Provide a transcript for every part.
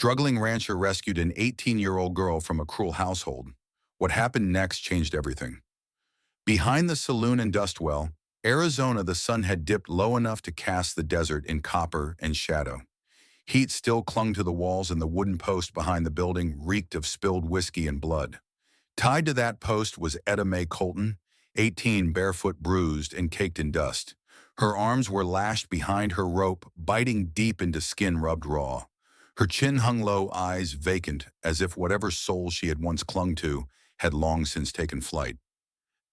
Struggling rancher rescued an 18-year-old girl from a cruel household. What happened next changed everything. Behind the saloon and dust well, Arizona, the sun had dipped low enough to cast the desert in copper and shadow. Heat still clung to the walls, and the wooden post behind the building reeked of spilled whiskey and blood. Tied to that post was Etta Mae Colton, 18, barefoot, bruised, and caked in dust. Her arms were lashed behind her rope, biting deep into skin rubbed raw. Her chin hung low, eyes vacant, as if whatever soul she had once clung to had long since taken flight.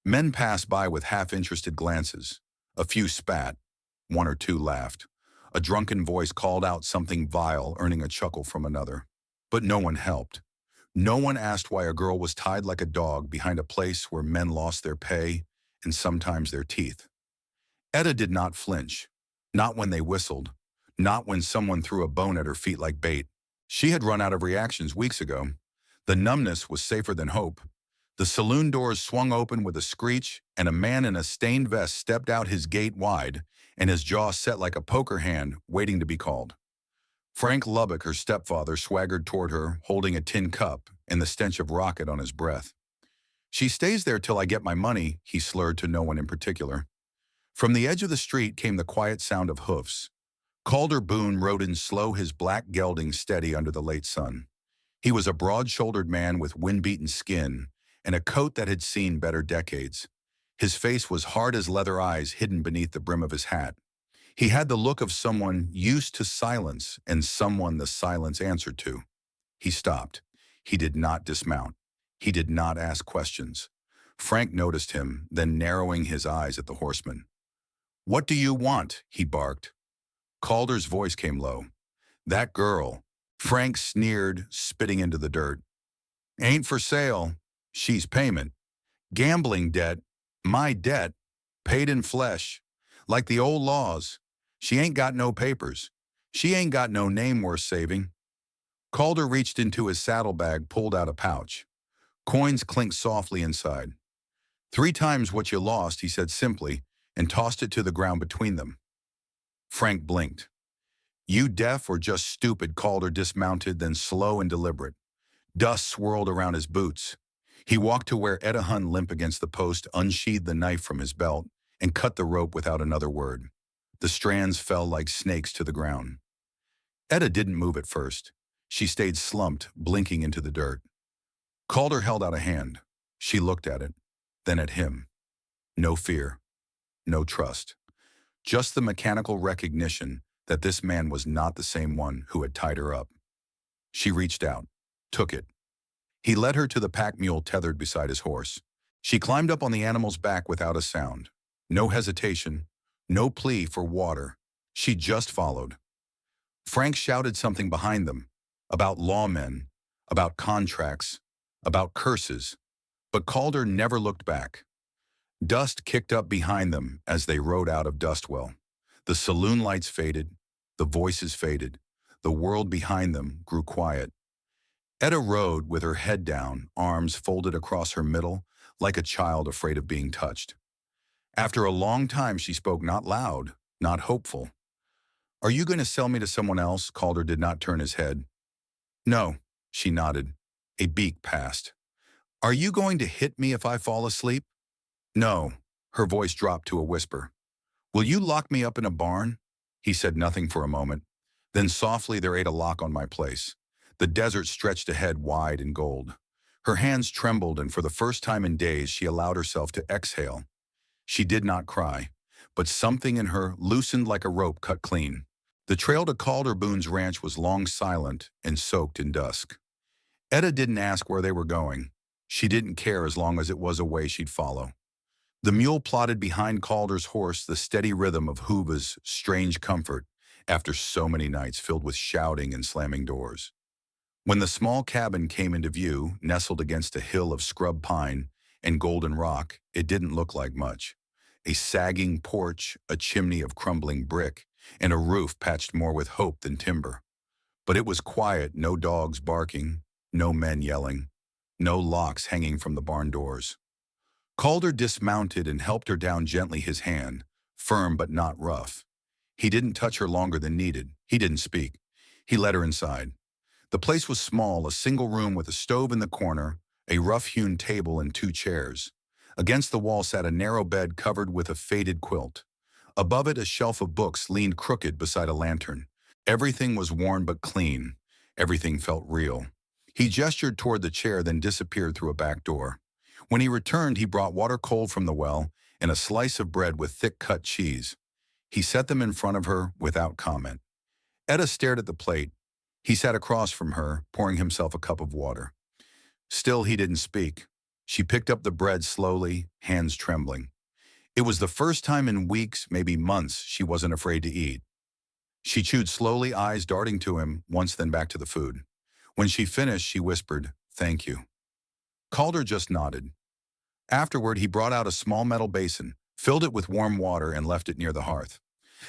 Men passed by with half-interested glances. A few spat. One or two laughed. A drunken voice called out something vile, earning a chuckle from another. But no one helped. No one asked why a girl was tied like a dog behind a place where men lost their pay and sometimes their teeth. Etta did not flinch. Not when they whistled. Not when someone threw a bone at her feet like bait. She had run out of reactions weeks ago. The numbness was safer than hope. The saloon doors swung open with a screech, and a man in a stained vest stepped out, his gait wide and his jaw set like a poker hand waiting to be called. Frank Lubbock, her stepfather, swaggered toward her, holding a tin cup and the stench of rocket on his breath. "She stays there till I get my money," he slurred to no one in particular. From the edge of the street came the quiet sound of hoofs. Calder Boone rode in slow, his black gelding steady under the late sun. He was a broad-shouldered man with wind-beaten skin and a coat that had seen better decades. His face was hard as leather, eyes hidden beneath the brim of his hat. He had the look of someone used to silence and someone the silence answered to. He stopped. He did not dismount. He did not ask questions. Frank noticed him, then narrowing his eyes at the horseman. "What do you want?" he barked. Calder's voice came low. "That girl," Frank sneered, spitting into the dirt, "ain't for sale. She's payment. Gambling debt. My debt. Paid in flesh. Like the old laws. She ain't got no papers. She ain't got no name worth saving." Calder reached into his saddlebag, pulled out a pouch. Coins clinked softly inside. "3 times what you lost," he said simply, and tossed it to the ground between them. Frank blinked. "You deaf or just stupid?" Calder dismounted, then slow and deliberate. Dust swirled around his boots. He walked to where Etta hung limp against the post, unsheathed the knife from his belt, and cut the rope without another word. The strands fell like snakes to the ground. Etta didn't move at first. She stayed slumped, blinking into the dirt. Calder held out a hand. She looked at it, then at him. No fear. No trust. Just the mechanical recognition that this man was not the same one who had tied her up. She reached out, took it. He led her to the pack mule tethered beside his horse. She climbed up on the animal's back without a sound. No hesitation, no plea for water. She just followed. Frank shouted something behind them, about lawmen, about contracts, about curses, but Calder never looked back. Dust kicked up behind them as they rode out of Dustwell. The saloon lights faded, the voices faded, the world behind them grew quiet. Etta rode with her head down, arms folded across her middle, like a child afraid of being touched. After a long time she spoke, not loud, not hopeful. "Are you going to sell me to someone else?" Calder did not turn his head. "No," she nodded. A beak passed. "Are you going to hit me if I fall asleep?" "No." Her voice dropped to a whisper. "Will you lock me up in a barn?" He said nothing for a moment. Then softly there ate a lock on my place. The desert stretched ahead, wide and gold. Her hands trembled, and for the first time in days she allowed herself to exhale. She did not cry, but something in her loosened like a rope cut clean. The trail to Calder Boone's ranch was long silent and soaked in dusk. Etta didn't ask where they were going. She didn't care as long as it was a way she'd follow. The mule plodded behind Calder's horse, the steady rhythm of hooves, strange comfort after so many nights filled with shouting and slamming doors. When the small cabin came into view, nestled against a hill of scrub pine and golden rock, it didn't look like much. A sagging porch, a chimney of crumbling brick, and a roof patched more with hope than timber. But it was quiet, no dogs barking, no men yelling, no locks hanging from the barn doors. Calder dismounted and helped her down gently, his hand, firm but not rough. He didn't touch her longer than needed. He didn't speak. He led her inside. The place was small, a single room with a stove in the corner, a rough-hewn table and two chairs. Against the wall sat a narrow bed covered with a faded quilt. Above it, a shelf of books leaned crooked beside a lantern. Everything was worn but clean. Everything felt real. He gestured toward the chair, then disappeared through a back door. When he returned, he brought water cold from the well and a slice of bread with thick-cut cheese. He set them in front of her without comment. Etta stared at the plate. He sat across from her, pouring himself a cup of water. Still, he didn't speak. She picked up the bread slowly, hands trembling. It was the first time in weeks, maybe months, she wasn't afraid to eat. She chewed slowly, eyes darting to him, once then back to the food. When she finished, she whispered, "Thank you." Calder just nodded. Afterward, he brought out a small metal basin, filled it with warm water, and left it near the hearth.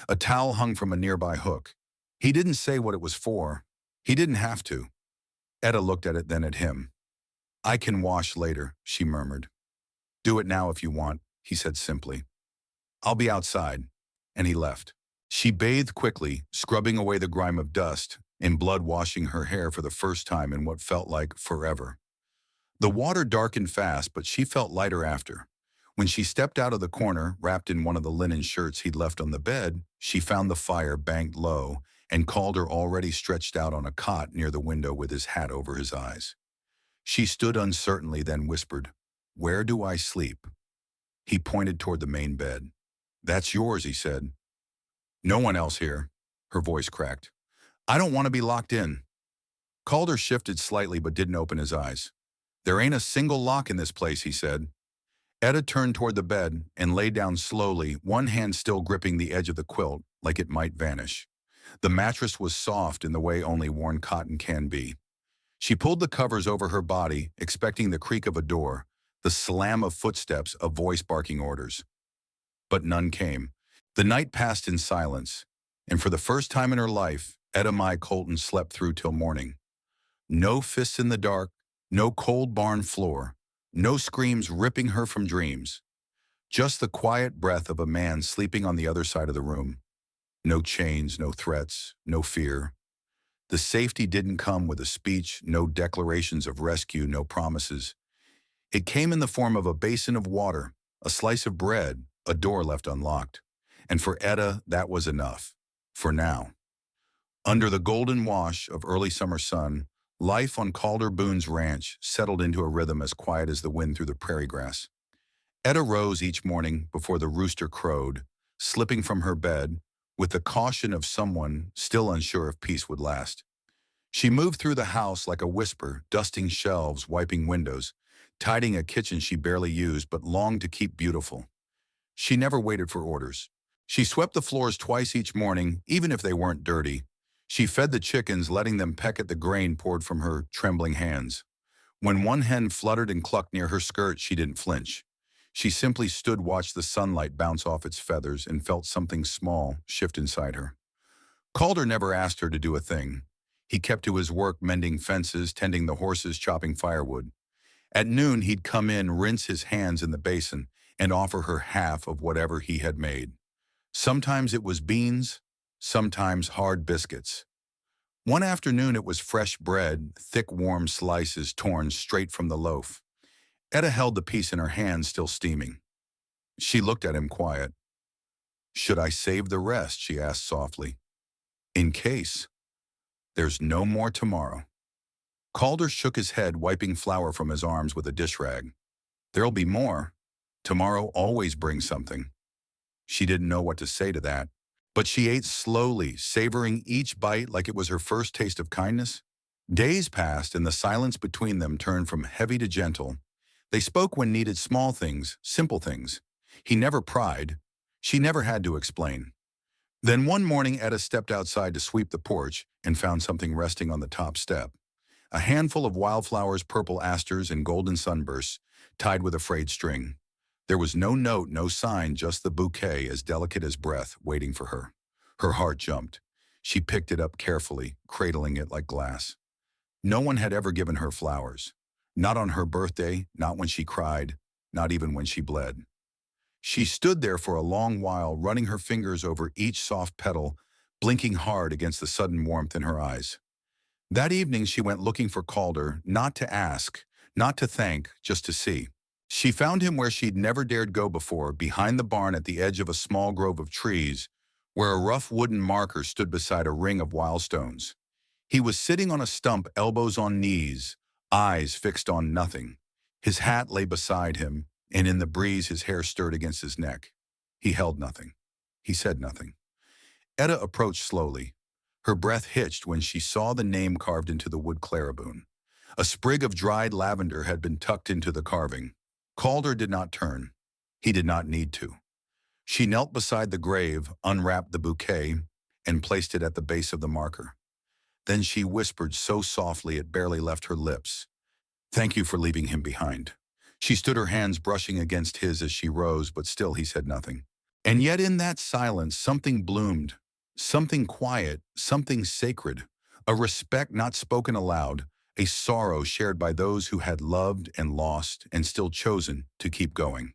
A towel hung from a nearby hook. He didn't say what it was for. He didn't have to. Etta looked at it, then at him. "I can wash later," she murmured. "Do it now if you want," he said simply. "I'll be outside." And he left. She bathed quickly, scrubbing away the grime of dust, and blood washing her hair for the first time in what felt like forever. The water darkened fast, but she felt lighter after. When she stepped out of the corner, wrapped in one of the linen shirts he'd left on the bed, she found the fire banked low and Calder already stretched out on a cot near the window with his hat over his eyes. She stood uncertainly, then whispered, "Where do I sleep?" He pointed toward the main bed. "That's yours," he said. "No one else here." Her voice cracked. "I don't want to be locked in." Calder shifted slightly but didn't open his eyes. "There ain't a single lock in this place," he said. Etta turned toward the bed and lay down slowly, one hand still gripping the edge of the quilt, like it might vanish. The mattress was soft in the way only worn cotton can be. She pulled the covers over her body, expecting the creak of a door, the slam of footsteps, a voice barking orders. But none came. The night passed in silence, and for the first time in her life, Etta Mai Colton slept through till morning. No fists in the dark, no cold barn floor, no screams ripping her from dreams. Just the quiet breath of a man sleeping on the other side of the room. No chains, no threats, no fear. The safety didn't come with a speech, no declarations of rescue, no promises. It came in the form of a basin of water, a slice of bread, a door left unlocked. And for Etta, that was enough. For now. Under the golden wash of early summer sun, life on Calder Boone's ranch settled into a rhythm as quiet as the wind through the prairie grass. Etta rose each morning before the rooster crowed, slipping from her bed, with the caution of someone still unsure if peace would last. She moved through the house like a whisper, dusting shelves, wiping windows, tidying a kitchen she barely used but longed to keep beautiful. She never waited for orders. She swept the floors twice each morning, even if they weren't dirty. She fed the chickens, letting them peck at the grain poured from her trembling hands. When one hen fluttered and clucked near her skirt, she didn't flinch. She simply stood, watched the sunlight bounce off its feathers, and felt something small shift inside her. Calder never asked her to do a thing. He kept to his work, mending fences, tending the horses, chopping firewood. At noon, he'd come in, rinse his hands in the basin, and offer her half of whatever he had made. Sometimes it was beans, sometimes hard biscuits. One afternoon it was fresh bread, thick warm slices torn straight from the loaf. Etta held the piece in her hand, still steaming. She looked at him quiet. "Should I save the rest?" she asked softly. "In case. There's no more tomorrow." Calder shook his head, wiping flour from his arms with a dish rag. "There'll be more. Tomorrow always brings something." She didn't know what to say to that, but she ate slowly, savoring each bite like it was her first taste of kindness. Days passed, and the silence between them turned from heavy to gentle. They spoke when needed, small things, simple things. He never pried. She never had to explain. Then one morning, Etta stepped outside to sweep the porch and found something resting on the top step. A handful of wildflowers, purple asters and golden sunbursts, tied with a frayed string. There was no note, no sign, just the bouquet, as delicate as breath, waiting for her. Her heart jumped. She picked it up carefully, cradling it like glass. No one had ever given her flowers. Not on her birthday, not when she cried, not even when she bled. She stood there for a long while, running her fingers over each soft petal, blinking hard against the sudden warmth in her eyes. That evening she went looking for Calder, not to ask, not to thank, just to see. She found him where she'd never dared go before, behind the barn at the edge of a small grove of trees, where a rough wooden marker stood beside a ring of wild stones. He was sitting on a stump, elbows on knees, eyes fixed on nothing. His hat lay beside him, and in the breeze his hair stirred against his neck. He held nothing. He said nothing. Etta approached slowly. Her breath hitched when she saw the name carved into the wood clariboon. A sprig of dried lavender had been tucked into the carving. Calder did not turn. He did not need to. She knelt beside the grave, unwrapped the bouquet, and placed it at the base of the marker. Then she whispered so softly it barely left her lips, "Thank you for leaving him behind." She stood, her hands brushing against his as she rose, but still he said nothing. And yet in that silence something bloomed, something quiet, something sacred, a respect not spoken aloud, a sorrow shared by those who had loved and lost and still chosen to keep going.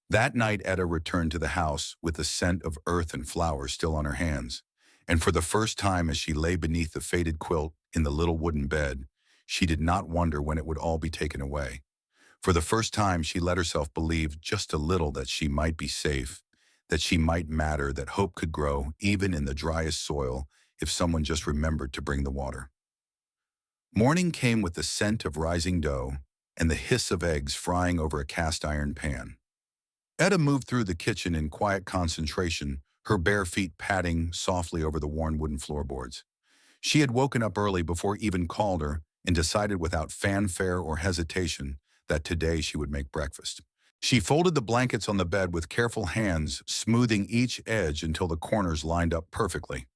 That night Etta returned to the house with the scent of earth and flowers still on her hands, and for the first time as she lay beneath the faded quilt in the little wooden bed, she did not wonder when it would all be taken away. For the first time she let herself believe just a little that she might be safe, that she might matter, that hope could grow even in the driest soil if someone just remembered to bring the water. Morning came with the scent of rising dough and the hiss of eggs frying over a cast-iron pan. Etta moved through the kitchen in quiet concentration, her bare feet padding softly over the worn wooden floorboards. She had woken up early before even Calder and decided without fanfare or hesitation that today she would make breakfast. She folded the blankets on the bed with careful hands, smoothing each edge until the corners lined up perfectly.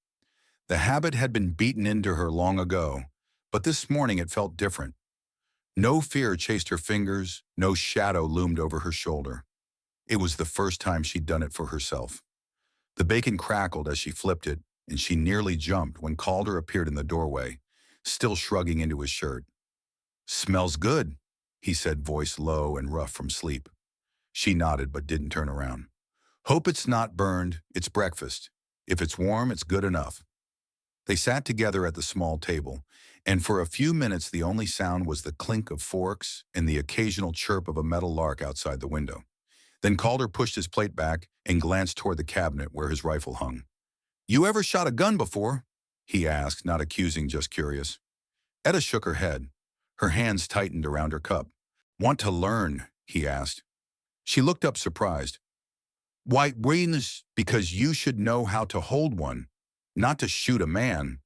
The habit had been beaten into her long ago, but this morning it felt different. No fear chased her fingers, no shadow loomed over her shoulder. It was the first time she'd done it for herself. The bacon crackled as she flipped it, and she nearly jumped when Calder appeared in the doorway, still shrugging into his shirt. "Smells good," he said, voice low and rough from sleep. She nodded but didn't turn around. "Hope it's not burned. It's breakfast. If it's warm, it's good enough." They sat together at the small table, and for a few minutes the only sound was the clink of forks and the occasional chirp of a metal lark outside the window. Then Calder pushed his plate back and glanced toward the cabinet where his rifle hung. "You ever shot a gun before?" he asked, not accusing, just curious. Etta shook her head. Her hands tightened around her cup. "Want to learn?" he asked. She looked up surprised. "Why, Remus, because you should know how to hold one, not to shoot a man,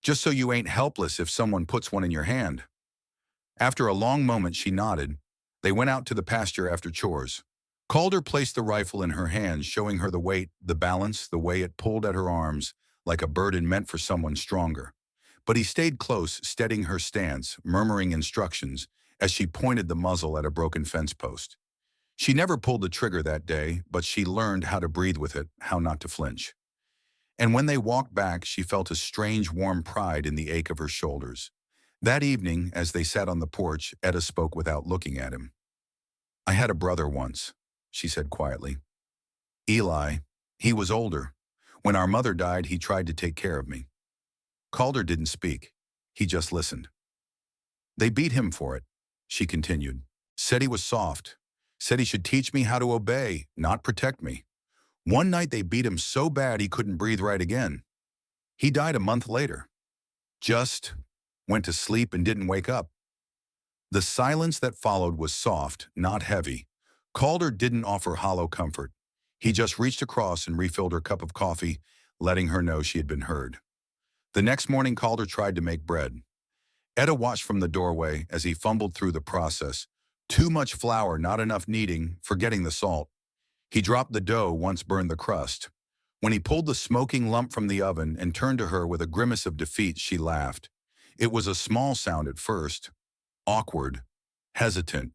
just so you ain't helpless if someone puts one in your hand." After a long moment she nodded. They went out to the pasture after chores. Calder placed the rifle in her hands, showing her the weight, the balance, the way it pulled at her arms, like a burden meant for someone stronger. But he stayed close, steadying her stance, murmuring instructions as she pointed the muzzle at a broken fence post. She never pulled the trigger that day, but she learned how to breathe with it, how not to flinch. And when they walked back, she felt a strange warm pride in the ache of her shoulders. That evening, as they sat on the porch, Etta spoke without looking at him. "I had a brother once," she said quietly. "Eli. He was older. When our mother died, he tried to take care of me." Calder didn't speak. He just listened. "They beat him for it," she continued. "Said he was soft. Said he should teach me how to obey, not protect me. One night they beat him so bad he couldn't breathe right again. He died a month later. Just went to sleep and didn't wake up." The silence that followed was soft, not heavy. Calder didn't offer hollow comfort. He just reached across and refilled her cup of coffee, letting her know she had been heard. The next morning Calder tried to make bread. Etta watched from the doorway as he fumbled through the process. Too much flour, not enough kneading, forgetting the salt. He dropped the dough, once burned the crust. When he pulled the smoking lump from the oven and turned to her with a grimace of defeat, she laughed. It was a small sound at first, awkward, hesitant.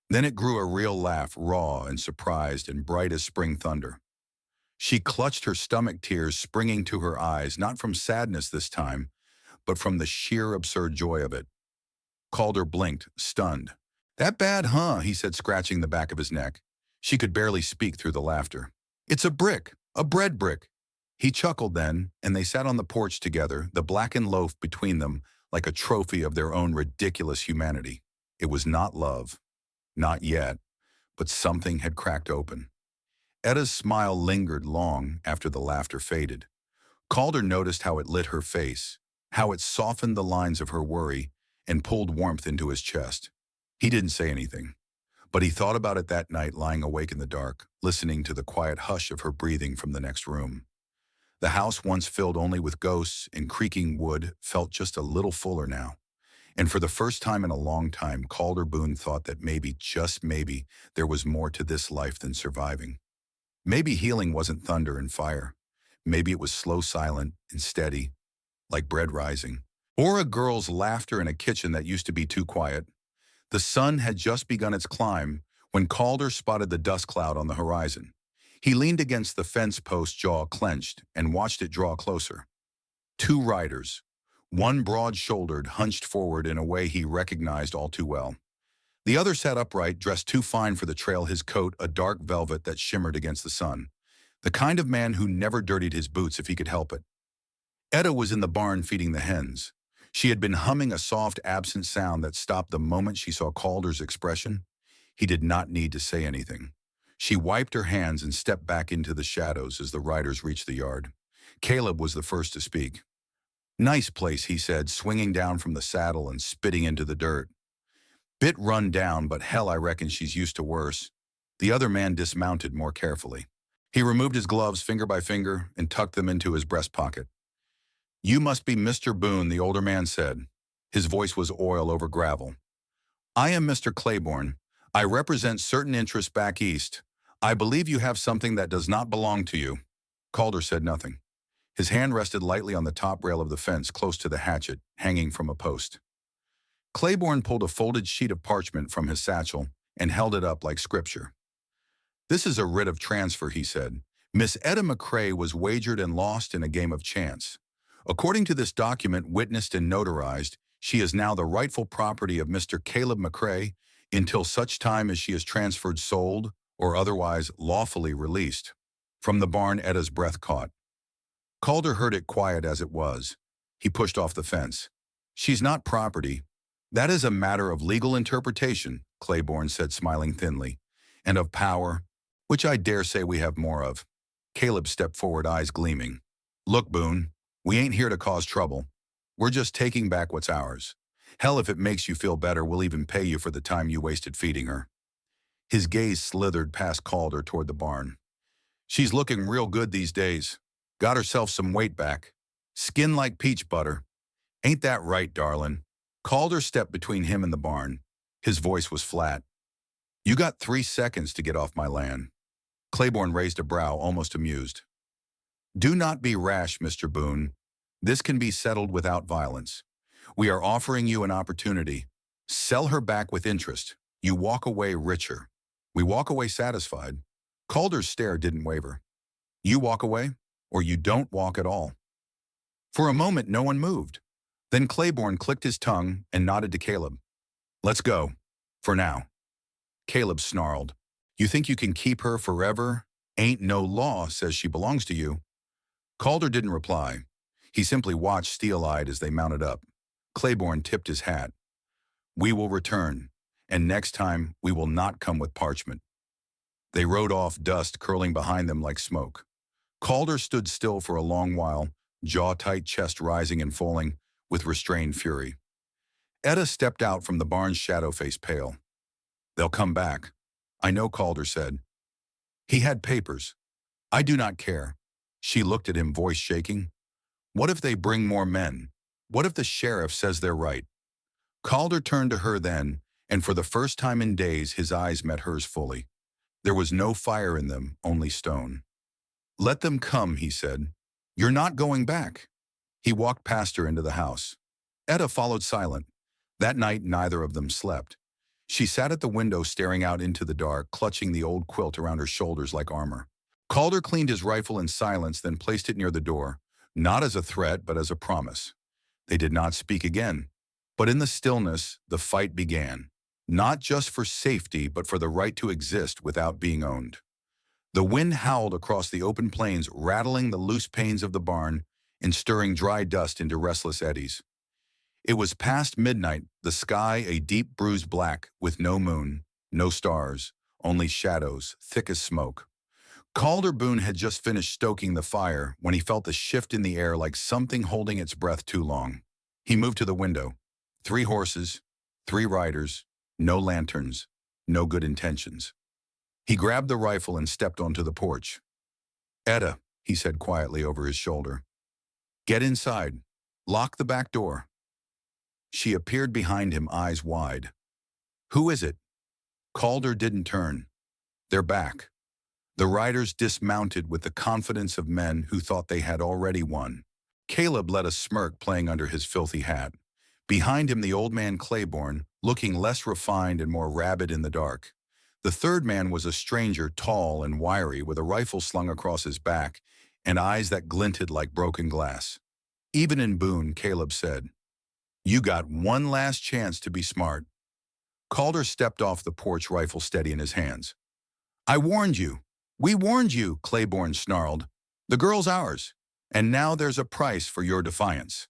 Then it grew a real laugh, raw and surprised and bright as spring thunder. She clutched her stomach, tears springing to her eyes, not from sadness this time, but from the sheer absurd joy of it. Calder blinked, stunned. "That bad, huh?" he said, scratching the back of his neck. She could barely speak through the laughter. "It's a brick, a bread brick." He chuckled then, and they sat on the porch together, the blackened loaf between them, like a trophy of their own ridiculous humanity. It was not love, not yet, but something had cracked open. Etta's smile lingered long after the laughter faded. Calder noticed how it lit her face, how it softened the lines of her worry and pulled warmth into his chest. He didn't say anything, but he thought about it that night lying awake in the dark, listening to the quiet hush of her breathing from the next room. The house, once filled only with ghosts and creaking wood, felt just a little fuller now. And for the first time in a long time, Calder Boone thought that maybe, just maybe, there was more to this life than surviving. Maybe healing wasn't thunder and fire. Maybe it was slow, silent, and steady, like bread rising. Or a girl's laughter in a kitchen that used to be too quiet. The sun had just begun its climb when Calder spotted the dust cloud on the horizon. He leaned against the fence post, jaw clenched, and watched it draw closer. Two riders, one broad-shouldered, hunched forward in a way he recognized all too well. The other sat upright, dressed too fine for the trail, his coat a dark velvet that shimmered against the sun. The kind of man who never dirtied his boots if he could help it. Etta was in the barn feeding the hens. She had been humming a soft, absent sound that stopped the moment she saw Calder's expression. He did not need to say anything. She wiped her hands and stepped back into the shadows as the riders reached the yard. Caleb was the first to speak. "Nice place," he said, swinging down from the saddle and spitting into the dirt. "Bit run down, but hell, I reckon she's used to worse." The other man dismounted more carefully. He removed his gloves finger by finger and tucked them into his breast pocket. "You must be Mr. Boone," the older man said. His voice was oil over gravel. "I am Mr. Claiborne. I represent certain interests back east. I believe you have something that does not belong to you." Calder said nothing. His hand rested lightly on the top rail of the fence close to the hatchet, hanging from a post. Claiborne pulled a folded sheet of parchment from his satchel and held it up like scripture. "This is a writ of transfer," he said. "Miss Etta McCrae was wagered and lost in a game of chance. According to this document, witnessed and notarized, she is now the rightful property of Mr. Caleb McCrae until such time as she is transferred, sold, or otherwise lawfully released." From the barn, Etta's breath caught. Calder heard it, quiet as it was. He pushed off the fence. "She's not property. That is a matter of legal interpretation," Claiborne said, smiling thinly, "and of power, which I dare say we have more of." Caleb stepped forward, eyes gleaming. "Look, Boone, we ain't here to cause trouble. We're just taking back what's ours. Hell, if it makes you feel better, we'll even pay you for the time you wasted feeding her." His gaze slithered past Calder toward the barn. "She's looking real good these days. Got herself some weight back. Skin like peach butter. Ain't that right, darlin'?" Calder stepped between him and the barn. His voice was flat. "You got 3 seconds to get off my land." Claiborne raised a brow, almost amused. "Do not be rash, Mr. Boone. This can be settled without violence. We are offering you an opportunity. Sell her back with interest. You walk away richer. We walk away satisfied." Calder's stare didn't waver. "You walk away, or you don't walk at all." For a moment, no one moved. Then Claiborne clicked his tongue and nodded to Caleb. "Let's go. For now." Caleb snarled. "You think you can keep her forever? Ain't no law says she belongs to you." Calder didn't reply. He simply watched steel-eyed as they mounted up. Claiborne tipped his hat. "We will return, and next time we will not come with parchment." They rode off, dust curling behind them like smoke. Calder stood still for a long while, jaw tight, chest rising and falling with restrained fury. Etta stepped out from the barn's shadow, face pale. "They'll come back. I know," Calder said. "He had papers. I do not care." She looked at him, voice shaking. "What if they bring more men? What if the sheriff says they're right?" Calder turned to her then, and for the first time in days his eyes met hers fully. There was no fire in them, only stone. "Let them come," he said. "You're not going back." He walked past her into the house. Etta followed silent. That night neither of them slept. She sat at the window staring out into the dark, clutching the old quilt around her shoulders like armor. Calder cleaned his rifle in silence, then placed it near the door, not as a threat but as a promise. They did not speak again. But in the stillness, the fight began. Not just for safety, but for the right to exist without being owned. The wind howled across the open plains, rattling the loose panes of the barn and stirring dry dust into restless eddies. It was past midnight, the sky a deep bruised black with no moon, no stars, only shadows, thick as smoke. Calder Boone had just finished stoking the fire when he felt a shift in the air like something holding its breath too long. He moved to the window. 3 horses, 3 riders, no lanterns, no good intentions. He grabbed the rifle and stepped onto the porch. "Etta," he said quietly over his shoulder. "Get inside. Lock the back door." She appeared behind him, eyes wide. "Who is it?" Calder didn't turn. "They're back." The riders dismounted with the confidence of men who thought they had already won. Caleb let a smirk playing under his filthy hat. Behind him the old man Claiborne, looking less refined and more rabid in the dark. The third man was a stranger, tall and wiry, with a rifle slung across his back and eyes that glinted like broken glass. "Even in Boone," Caleb said, "you got one last chance to be smart." Calder stepped off the porch, rifle steady in his hands. "I warned you. We warned you," Claiborne snarled. "The girl's ours, and now there's a price for your defiance."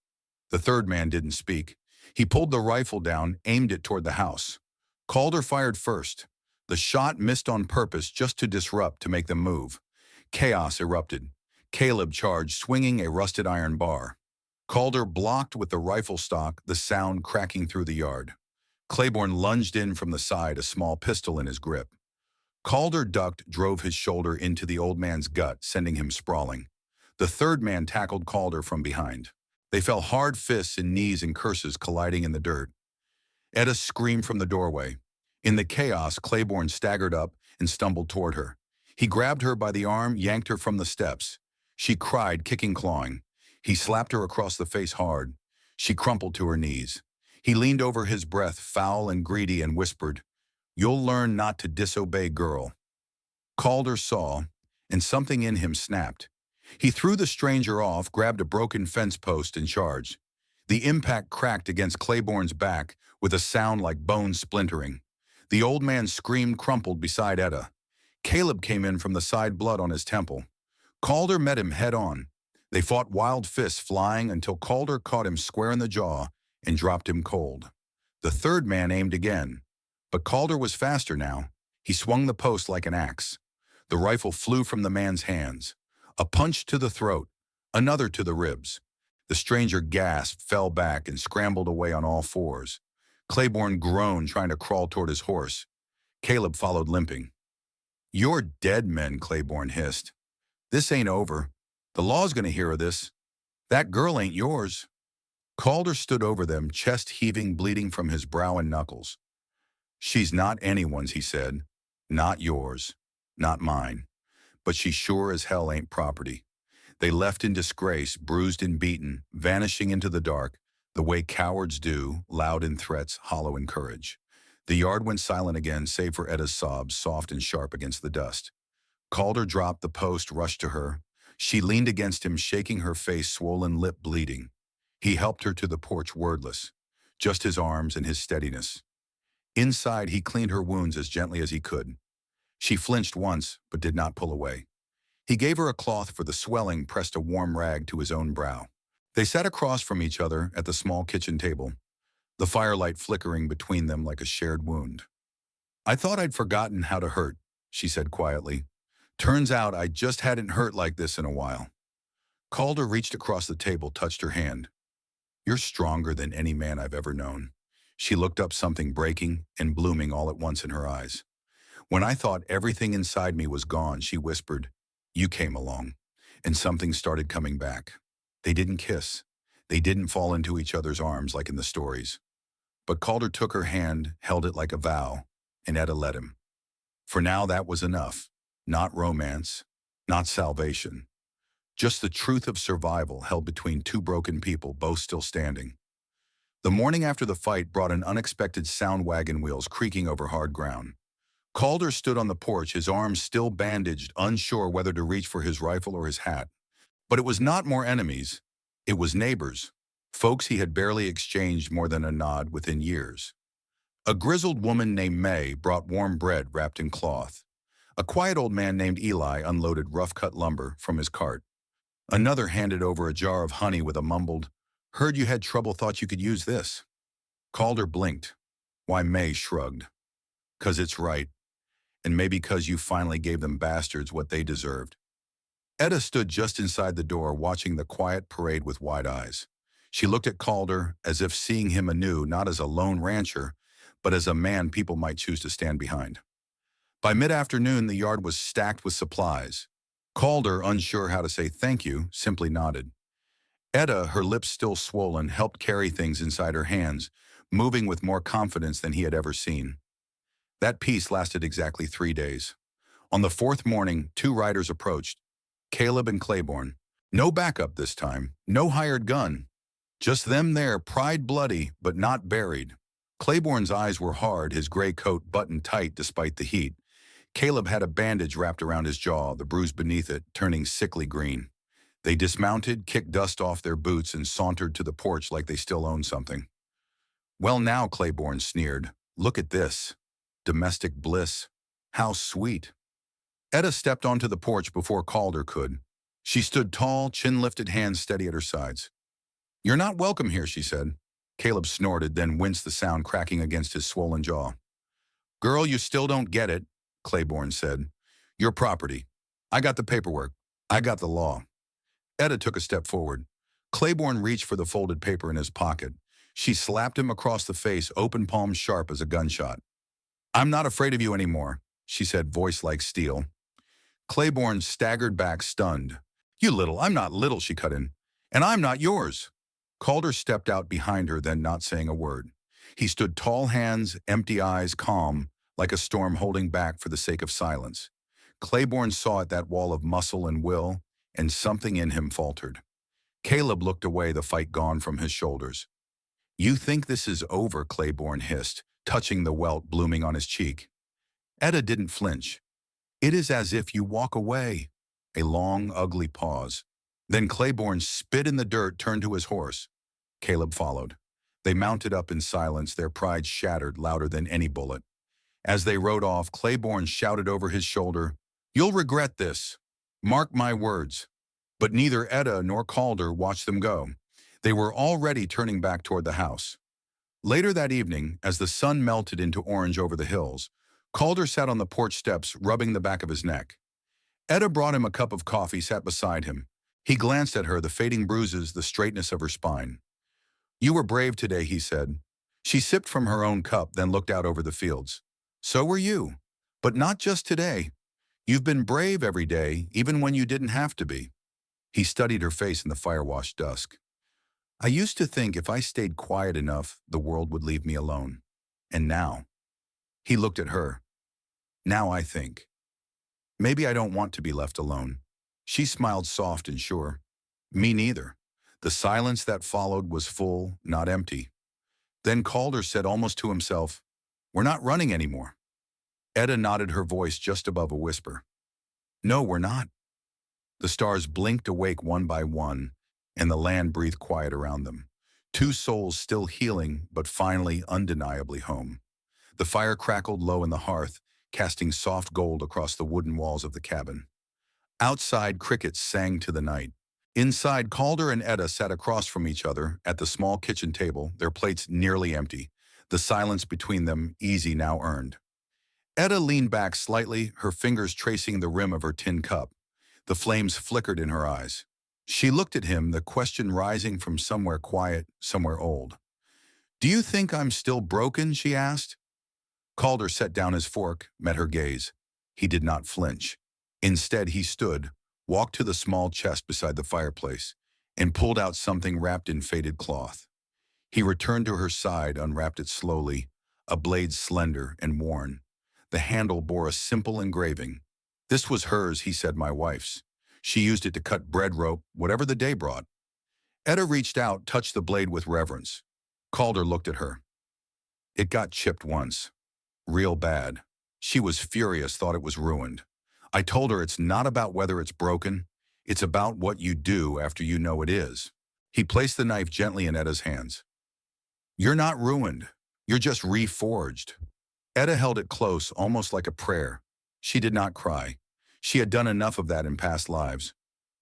The third man didn't speak. He pulled the rifle down, aimed it toward the house. Calder fired first. The shot missed on purpose, just to disrupt, to make them move. Chaos erupted. Caleb charged, swinging a rusted iron bar. Calder blocked with the rifle stock, the sound cracking through the yard. Claiborne lunged in from the side, a small pistol in his grip. Calder ducked, drove his shoulder into the old man's gut, sending him sprawling. The third man tackled Calder from behind. They fell, hard fists and knees and curses colliding in the dirt. Etta screamed from the doorway. In the chaos, Claiborne staggered up and stumbled toward her. He grabbed her by the arm, yanked her from the steps. She cried, kicking, clawing. He slapped her across the face hard. She crumpled to her knees. He leaned over, his breath foul and greedy, and whispered, "You'll learn not to disobey, girl." Calder saw, and something in him snapped. He threw the stranger off, grabbed a broken fence post, and charged. The impact cracked against Claiborne's back with a sound like bone splintering. The old man screamed, crumpled beside Etta. Caleb came in from the side, blood on his temple. Calder met him head on. They fought, wild fists flying, until Calder caught him square in the jaw and dropped him cold. The third man aimed again, but Calder was faster now. He swung the post like an axe. The rifle flew from the man's hands. A punch to the throat, another to the ribs. The stranger gasped, fell back, and scrambled away on all fours. Claiborne groaned, trying to crawl toward his horse. Caleb followed, limping. "You're dead men," Claiborne hissed. "This ain't over. The law's gonna hear of this. That girl ain't yours." Calder stood over them, chest heaving, bleeding from his brow and knuckles. "She's not anyone's," he said. "Not yours. Not mine. But she sure as hell ain't property." They left in disgrace, bruised and beaten, vanishing into the dark, the way cowards do, loud in threats, hollow in courage. The yard went silent again, save for Etta's sobs, soft and sharp against the dust. Calder dropped the post, rushed to her. She leaned against him, shaking, her face swollen, lip bleeding. He helped her to the porch, wordless, just his arms and his steadiness. Inside, he cleaned her wounds as gently as he could. She flinched once, but did not pull away. He gave her a cloth for the swelling, pressed a warm rag to his own brow. They sat across from each other at the small kitchen table, the firelight flickering between them like a shared wound. "I thought I'd forgotten how to hurt," she said quietly. "Turns out I just hadn't hurt like this in a while." Calder reached across the table, touched her hand. "You're stronger than any man I've ever known." She looked up, something breaking and blooming all at once in her eyes. "When I thought everything inside me was gone," she whispered, "you came along, and something started coming back." They didn't kiss. They didn't fall into each other's arms like in the stories. But Calder took her hand, held it like a vow, and Etta let him. For now, that was enough. Not romance, not salvation. Just the truth of survival held between two broken people, both still standing. The morning after the fight brought an unexpected sound, wagon wheels creaking over hard ground. Calder stood on the porch, his arms still bandaged, unsure whether to reach for his rifle or his hat. But it was not more enemies. It was neighbors, folks he had barely exchanged more than a nod within years. A grizzled woman named May brought warm bread wrapped in cloth. A quiet old man named Eli unloaded rough-cut lumber from his cart. Another handed over a jar of honey with a mumbled, Heard you had trouble, thought you could use this. Calder blinked. Why, May shrugged. 'Cause it's right, and maybe 'cause you finally gave them bastards what they deserved. Etta stood just inside the door watching the quiet parade with wide eyes. She looked at Calder as if seeing him anew, not as a lone rancher, but as a man people might choose to stand behind. By mid-afternoon, the yard was stacked with supplies. Calder, unsure how to say thank you, simply nodded. Etta, her lips still swollen, helped carry things inside her hands, moving with more confidence than he had ever seen. That peace lasted exactly 3 days. On the fourth morning, two riders approached, Caleb and Claiborne. No backup this time, no hired gun. Just them there, pride bloody, but not buried. Claiborne's eyes were hard, his gray coat buttoned tight despite the heat. Caleb had a bandage wrapped around his jaw, the bruise beneath it turning sickly green. They dismounted, kicked dust off their boots, and sauntered to the porch like they still owned something. Well now, Claiborne sneered, look at this. Domestic bliss. How sweet. Etta stepped onto the porch before Calder could. She stood tall, chin-lifted, hands steady at her sides. You're not welcome here, she said. Caleb snorted, then winced, the sound cracking against his swollen jaw. Girl, you still don't get it, Claiborne said. Your property. I got the paperwork. I got the law. Etta took a step forward. Claiborne reached for the folded paper in his pocket. She slapped him across the face, open palm sharp as a gunshot. I'm not afraid of you anymore, she said, voice like steel. Claiborne staggered back, stunned. You little, I'm not little, she cut in. And I'm not yours. Calder stepped out behind her, then not saying a word. He stood tall, hands, empty eyes, calm, like a storm holding back for the sake of silence. Claiborne saw at that wall of muscle and will, and something in him faltered. Caleb looked away, the fight gone from his shoulders. You think this is over, Claiborne hissed, touching the welt blooming on his cheek. Etta didn't flinch. It is as if you walk away. A long, ugly pause. Then Claiborne spit in the dirt, turned to his horse. Caleb followed. They mounted up in silence, their pride shattered louder than any bullet. As they rode off, Claiborne shouted over his shoulder, You'll regret this. Mark my words. But neither Etta nor Calder watched them go. They were already turning back toward the house. Later that evening, as the sun melted into orange over the hills, Calder sat on the porch steps, rubbing the back of his neck. Etta brought him a cup of coffee, sat beside him. He glanced at her, the fading bruises, the straightness of her spine. You were brave today, he said. She sipped from her own cup, then looked out over the fields. So were you. But not just today. You've been brave every day, even when you didn't have to be. He studied her face in the fire-washed dusk. I used to think if I stayed quiet enough, the world would leave me alone. And now? He looked at her. Now I think. Maybe I don't want to be left alone. She smiled soft and sure. Me neither. The silence that followed was full, not empty. Then Calder said almost to himself, We're not running anymore. Etta nodded, her voice just above a whisper. No, we're not. The stars blinked awake one by one, and the land breathed quiet around them. Two souls still healing, but finally undeniably home. The fire crackled low in the hearth, casting soft gold across the wooden walls of the cabin. Outside, crickets sang to the night. Inside, Calder and Etta sat across from each other at the small kitchen table, their plates nearly empty, the silence between them easy now earned. Etta leaned back slightly, her fingers tracing the rim of her tin cup. The flames flickered in her eyes. She looked at him, the question rising from somewhere quiet, somewhere old. Do you think I'm still broken, she asked. Calder set down his fork, met her gaze. He did not flinch. Instead, he stood, walked to the small chest beside the fireplace, and pulled out something wrapped in faded cloth. He returned to her side, unwrapped it slowly, a blade slender and worn. The handle bore a simple engraving. This was hers, he said, my wife's. She used it to cut bread rope, whatever the day brought. Etta reached out, touched the blade with reverence. Calder looked at her. It got chipped once. Real bad. She was furious, thought it was ruined. I told her it's not about whether it's broken. It's about what you do after you know it is. He placed the knife gently in Etta's hands. You're not ruined. You're just reforged. Etta held it close, almost like a prayer. She did not cry. She had done enough of that in past lives.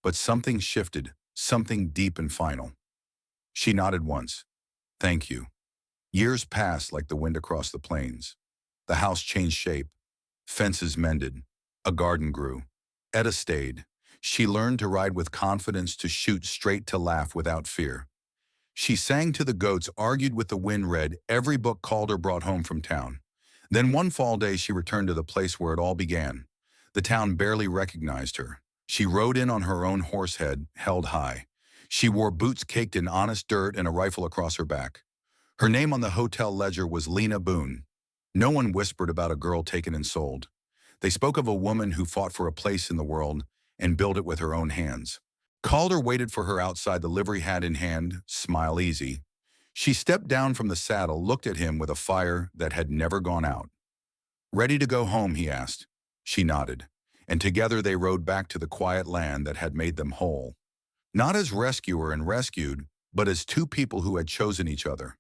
But something shifted, something deep and final. She nodded once. Thank you. Years passed like the wind across the plains. The house changed shape. Fences mended. A garden grew. Etta stayed. She learned to ride with confidence, to shoot straight, to laugh without fear. She sang to the goats, argued with the wind, read every book Calder brought home from town. Then one fall day she returned to the place where it all began. The town barely recognized her. She rode in on her own horse head, held high. She wore boots caked in honest dirt and a rifle across her back. Her name on the hotel ledger was Lena Boone. No one whispered about a girl taken and sold. They spoke of a woman who fought for a place in the world and built it with her own hands. Calder waited for her outside, the livery hat in hand, smile easy. She stepped down from the saddle, looked at him with a fire that had never gone out. Ready to go home, he asked. She nodded, and together they rode back to the quiet land that had made them whole. Not as rescuer and rescued, but as two people who had chosen each other.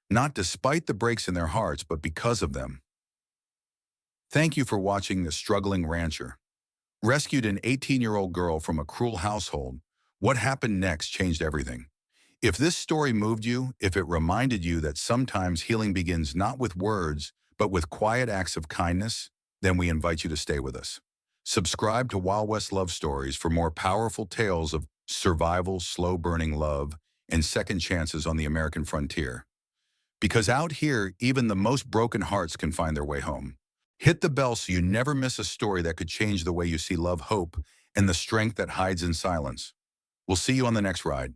Not despite the breaks in their hearts, but because of them. Thank you for watching The Struggling Rancher. Rescued an 18-year-old girl from a cruel household. What happened next changed everything. If this story moved you, if it reminded you that sometimes healing begins not with words, but with quiet acts of kindness, then we invite you to stay with us. Subscribe to Wild West Love Stories for more powerful tales of survival, slow-burning love, and second chances on the American frontier. Because out here, even the most broken hearts can find their way home. Hit the bell so you never miss a story that could change the way you see love, hope, and the strength that hides in silence. We'll see you on the next ride.